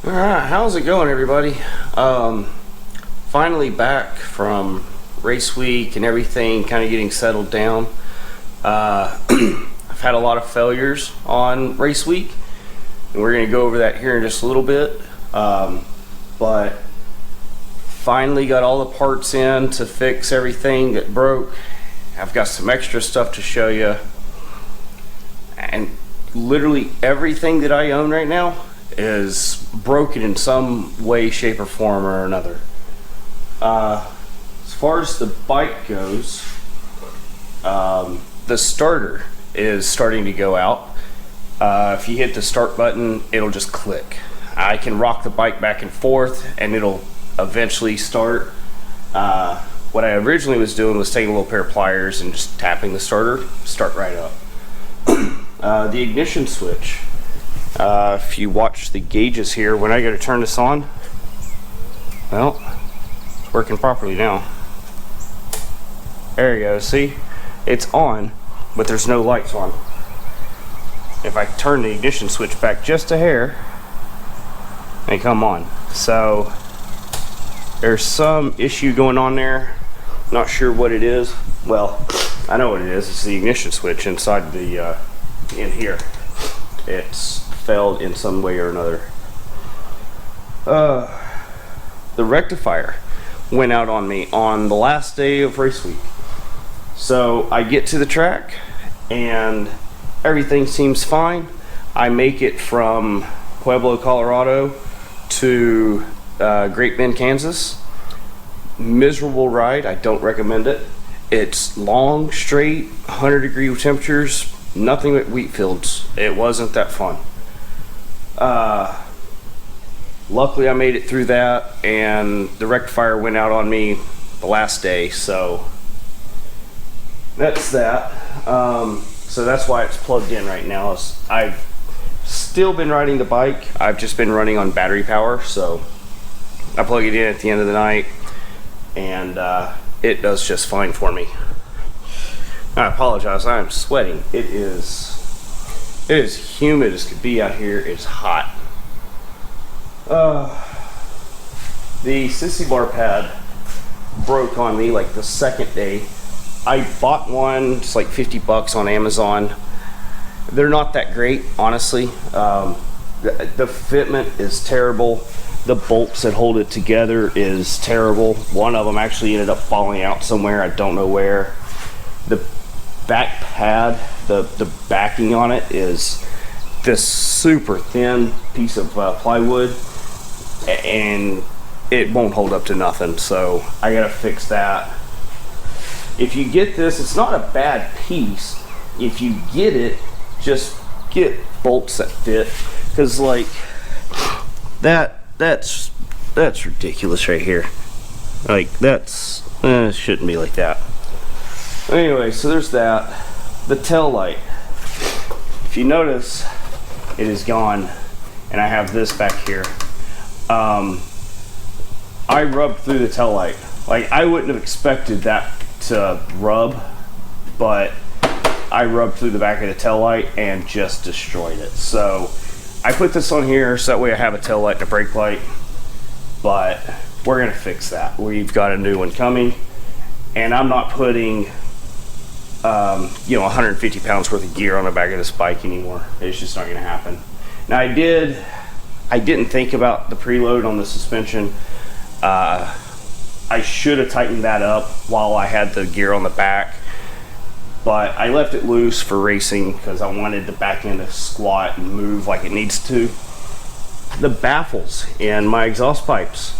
Alright, how's it going, everybody? Finally back from race week and everything, kind of getting settled down. I've had a lot of failures on race week, and we're going to go over that here in just a little bit. But finally got all the parts in to fix everything that broke. I've got some extra stuff to show you. And literally everything that I own right now is broken in some way, shape, or form or another. As far as the bike goes, the starter is starting to go out. If you hit the start button, it'll just click. I can rock the bike back and forth and it'll eventually start. What I originally was doing was taking a little pair of pliers and just tapping the starter, start right up. The ignition switch. If you watch the gauges here, when I go to turn this on, well, it's working properly now. There you go, see? It's on, but there's no lights on. If I turn the ignition switch back just a hair, they come on. So, there's some issue going on there. Not sure what it is. Well, I know what it is. It's the ignition switch inside the, in here. It's failed in some way or another. The rectifier went out on me on the last day of race week. So I get to the track and everything seems fine. I make it from Pueblo, Colorado to Great Bend, Kansas. Miserable ride. I don't recommend it. It's long, straight, 100-degree temperatures, nothing but wheat fields. It wasn't that fun. Luckily I made it through that, and the rectifier went out on me the last day, so that's that. So that's why it's plugged in right now. I've still been riding the bike. I've just been running on battery power, so I plug it in at the end of the night, and it does just fine for me. I apologize, I am sweating. It is humid as could be out here. It's hot. The sissy bar pad broke on me like the second day. I bought one, it's like 50 bucks on Amazon. They're not that great, honestly. The fitment is terrible. The bolts that hold it together is terrible. One of them actually ended up falling out somewhere, I don't know where. The back pad, the backing on it is this super thin piece of plywood, and it won't hold up to nothing, so I gotta fix that. If you get this, it's not a bad piece. If you get it, just get bolts that fit, because like that's ridiculous right here. Like that's shouldn't be like that. Anyway, so there's that. The tail light, if you notice, it is gone, and I have this back here. I rubbed through the tail light. Like, I wouldn't have expected that to rub, but I rubbed through the back of the tail light and just destroyed it. So I put this on here so that way I have a tail light and a brake light, but we're gonna fix that. We've got a new one coming, and I'm not putting 150 pounds worth of gear on the back of this bike anymore. It's just not gonna happen. Now I didn't think about the preload on the suspension. I should have tightened that up while I had the gear on the back, but I left it loose for racing because I wanted the back end to squat and move like it needs to. The baffles in my exhaust pipes,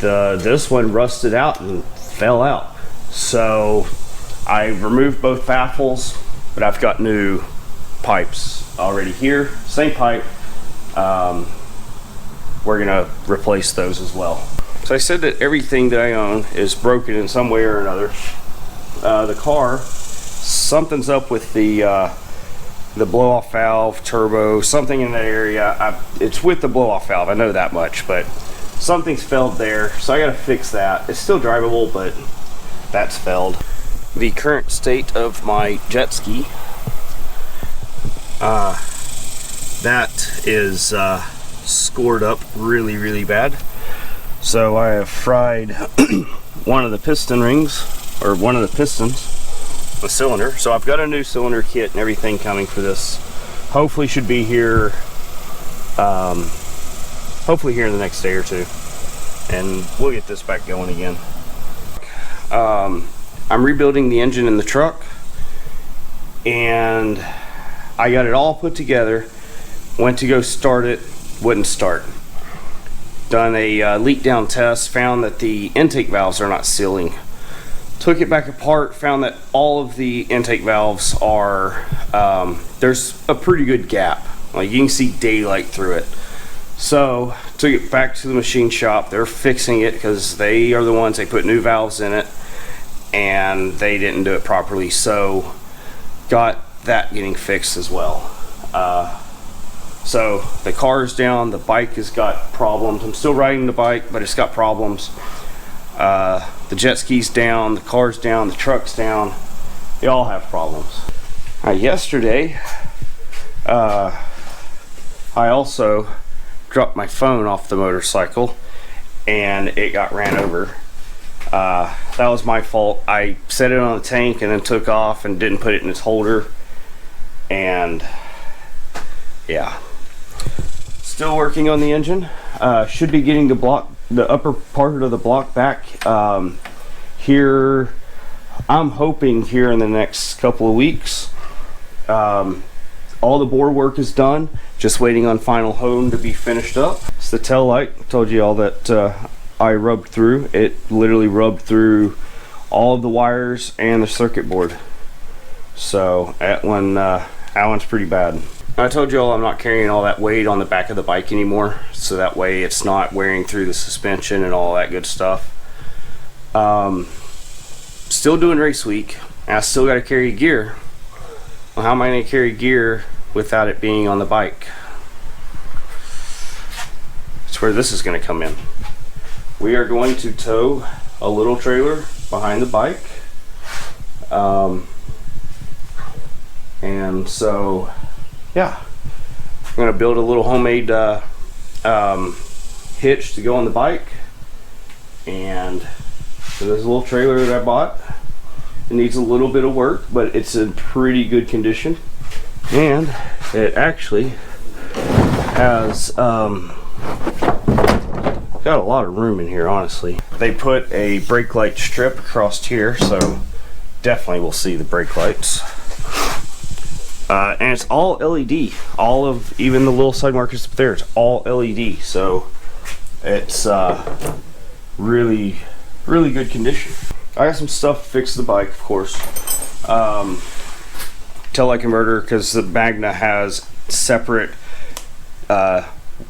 this one rusted out and fell out, so I removed both baffles, but I've got new pipes already here, same pipe. We're gonna replace those as well. So I said that everything that I own is broken in some way or another. The car, something's up with the blow-off valve, turbo, something in that area. It's with the blow-off valve, I know that much, but something's failed there, so I gotta fix that. It's still drivable, but that's failed. The current state of my jet ski, that is scored up really bad. So I have fried one of the piston rings, or one of the pistons, the cylinder. So I've got a new cylinder kit and everything coming for this. Hopefully should be here, hopefully here in the next day or two. And we'll get this back going again. I'm rebuilding the engine in the truck, and I got it all put together. Went to go start it, wouldn't start. Done a leak down test, found that the intake valves are not sealing. Took it back apart, found that all of the intake valves are, there's a pretty good gap. Like, you can see daylight through it. So took it back to the machine shop. They're fixing it because they are the ones, they put new valves in it and they didn't do it properly. So got that getting fixed as well. So the car's down, the bike has got problems. I'm still riding the bike, but it's got problems. The jet ski's down, the car's down, the truck's down. They all have problems. Yesterday, I also dropped my phone off the motorcycle and it got ran over. That was my fault. I set it on the tank and then took off and didn't put it in its holder. And yeah, still working on the engine. Should be getting the upper part of the block back here. I'm hoping here in the next couple of weeks. All the bore work is done, just waiting on final hone to be finished up. It's the tail light. I told you all that I rubbed through. It literally rubbed through all of the wires and the circuit board. So that one's pretty bad. I told you all I'm not carrying all that weight on the back of the bike anymore, so that way it's not wearing through the suspension and all that good stuff. Still doing race week, and I still got to carry gear. Well, how am I going to carry gear without it being on the bike? That's where this is going to come in. We are going to tow a little trailer behind the bike. And so, yeah, I'm going to build a little homemade hitch to go on the bike. And so this little trailer that I bought, it needs a little bit of work, but it's in pretty good condition. And it actually has got a lot of room in here, honestly. They put a brake light strip across here, so definitely we'll see the brake lights. And it's all LED. All of, even the little side markers up there, it's all LED. So it's really good condition. I got some stuff to fix the bike, of course. Tail light converter, because the Magna has separate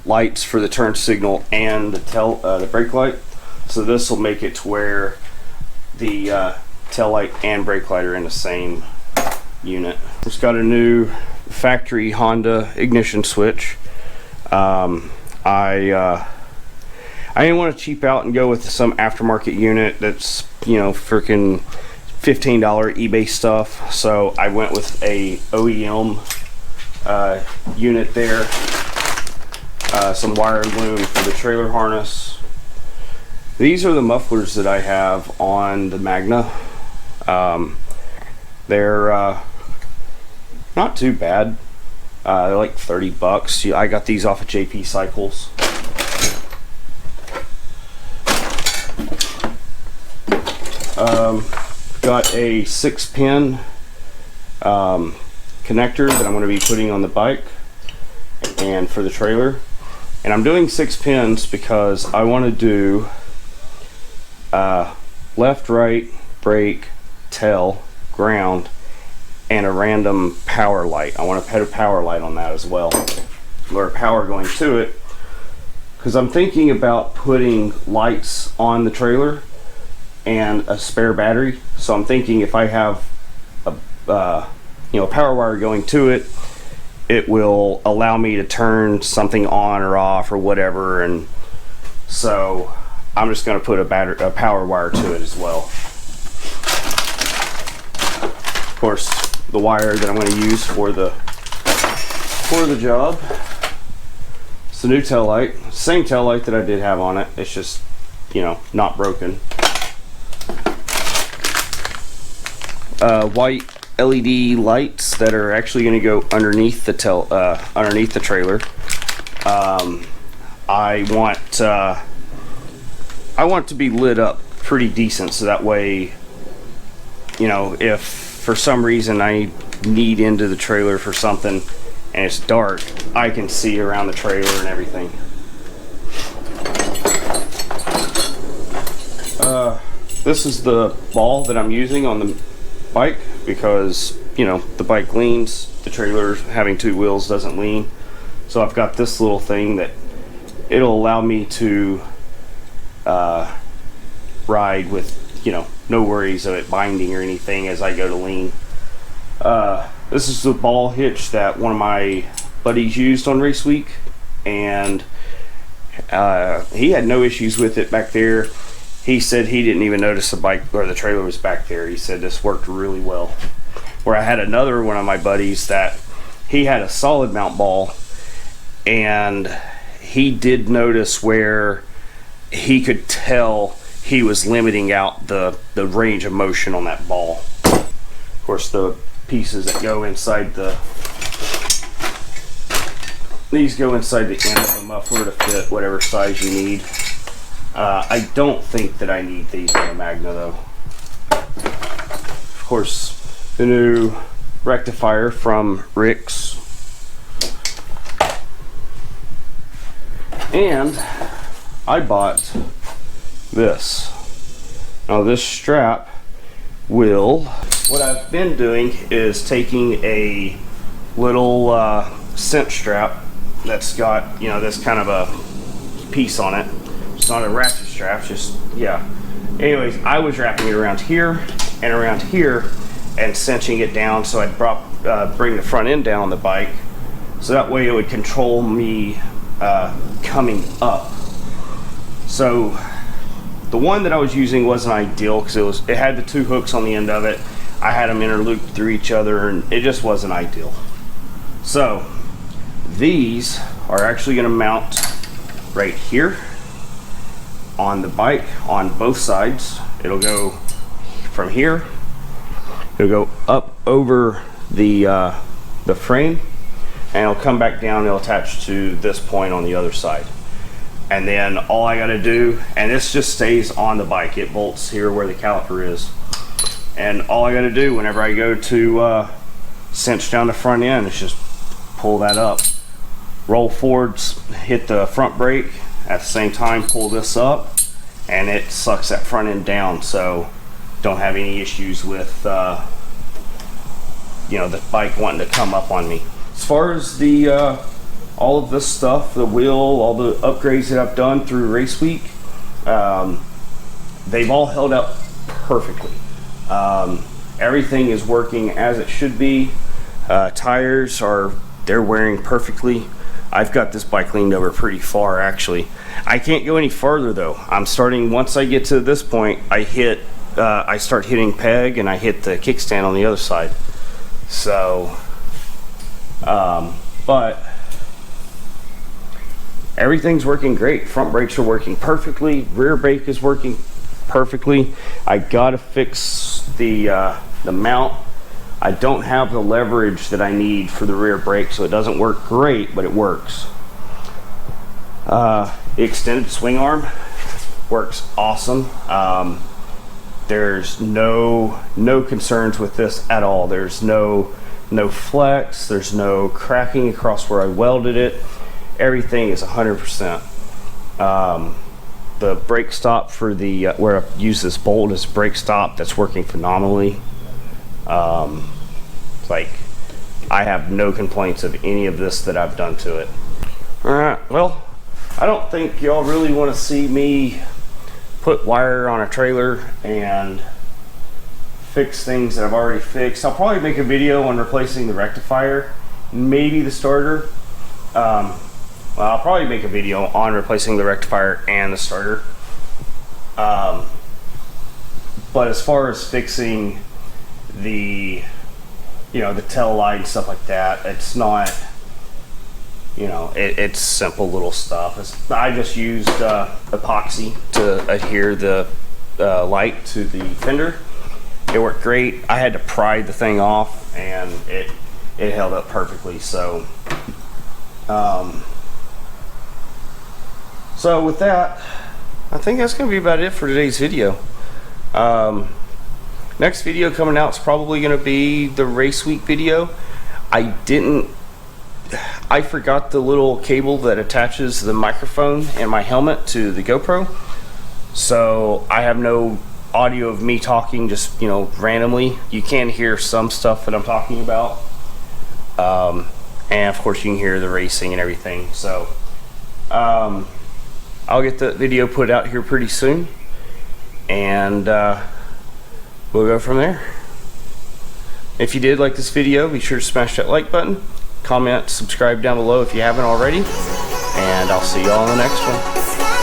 lights for the turn signal and the brake light. So this will make it to where the tail light and brake light are in the same unit. It's got a new factory Honda ignition switch. I didn't want to cheap out and go with some aftermarket unit that's, you know, freaking $15 eBay stuff. So I went with a OEM unit there. Some wire and loom for the trailer harness. These are the mufflers that I have on the Magna. They're not too bad. They're like 30 bucks. I got these off of JP Cycles. Got a 6-pin connector that I'm going to be putting on the bike and for the trailer. And I'm doing 6 pins because I want to do left, right, brake, tail, ground, and a random power light. I want to put a power light on that as well, or power going to it, because I'm thinking about putting lights on the trailer and a spare battery. So I'm thinking if I have a power wire going to it, it will allow me to turn something on or off or whatever. And so I'm just going to put a power wire to it as well. Of course, the wire that I'm going to use for the job. It's a new tail light, same tail light that I did have on it. It's just, you know, not broken. White LED lights that are actually going to go underneath the trailer. I want it to be lit up pretty decent, so that way, you know, if for some reason I need into the trailer for something and it's dark, I can see around the trailer and everything. This is the ball that I'm using on the bike because, you know, the bike leans. The trailer having two wheels doesn't lean. So I've got this little thing that it'll allow me to ride with, you know, no worries of it binding or anything as I go to lean. This is the ball hitch that one of my buddies used on race week, and he had no issues with it back there. He said he didn't even notice the bike or the trailer was back there. He said this worked really well. Where I had another one of my buddies that he had a solid mount ball, and he did notice where he could tell he was limiting out the range of motion on that ball. Of course, the pieces that go inside these go inside the end of the muffler to fit whatever size you need. I don't think that I need these on a Magna though. Of course, the new rectifier from Rick's. And I bought this. Now this strap will, what I've been doing is taking a little cinch strap that's got, you know, this kind of a piece on it. It's not a ratchet strap, just, yeah. Anyways, I was wrapping it around here and around here and cinching it down so I'd bring the front end down on the bike, so that way it would control me coming up. So the one that I was using wasn't ideal because it had the two hooks on the end of it. I had them interlooped through each other and it just wasn't ideal. So these are actually going to mount right here on the bike on both sides. It'll go from here, it'll go up over the frame, and it'll come back down. It'll attach to this point on the other side, and then all I got to do, and this just stays on the bike, it bolts here where the caliper is, and all I got to do whenever I go to cinch down the front end is just pull that up, roll forwards, hit the front brake at the same time, pull this up, and it sucks that front end down, so don't have any issues with you know, the bike wanting to come up on me. As far as the all of this stuff, the wheel, all the upgrades that I've done through race week, they've all held up perfectly. Everything is working as it should be. Tires they're wearing perfectly. I've got this bike leaned over pretty far actually. I can't go any farther though. I'm starting, once I get to this point, I start hitting peg and I hit the kickstand on the other side. So, but everything's working great. Front brakes are working perfectly. Rear brake is working perfectly. I gotta fix the mount. I don't have the leverage that I need for the rear brake, so it doesn't work great, but it works. The extended swing arm works awesome. There's no concerns with this at all. There's no flex. There's no cracking across where I welded it. Everything is 100%. The brake stop for the where I use this bolt as brake stop, that's working phenomenally. Like, I have no complaints of any of this that I've done to it. Alright, well, I don't think y'all really want to see me put wire on a trailer and fix things that I've already fixed. I'll probably make a video on replacing the rectifier, maybe the starter. Well, I'll probably make a video on replacing the rectifier and the starter. But as far as fixing the, you know, the tail light and stuff like that, it's not You know, it's simple little stuff. I just used epoxy to adhere the light to the fender. It worked great. I had to pry the thing off, and it held up perfectly. So, so with that, I think that's going to be about it for today's video. Next video coming out is probably going to be the race week video. I forgot the little cable that attaches the microphone and my helmet to the GoPro. So I have no audio of me talking, just, you know, randomly. You can hear some stuff that I'm talking about. And of course you can hear the racing and everything. So I'll get the video put out here pretty soon, and we'll go from there. If you did like this video, be sure to smash that like button, comment, subscribe down below if you haven't already, and I'll see y'all in the next one.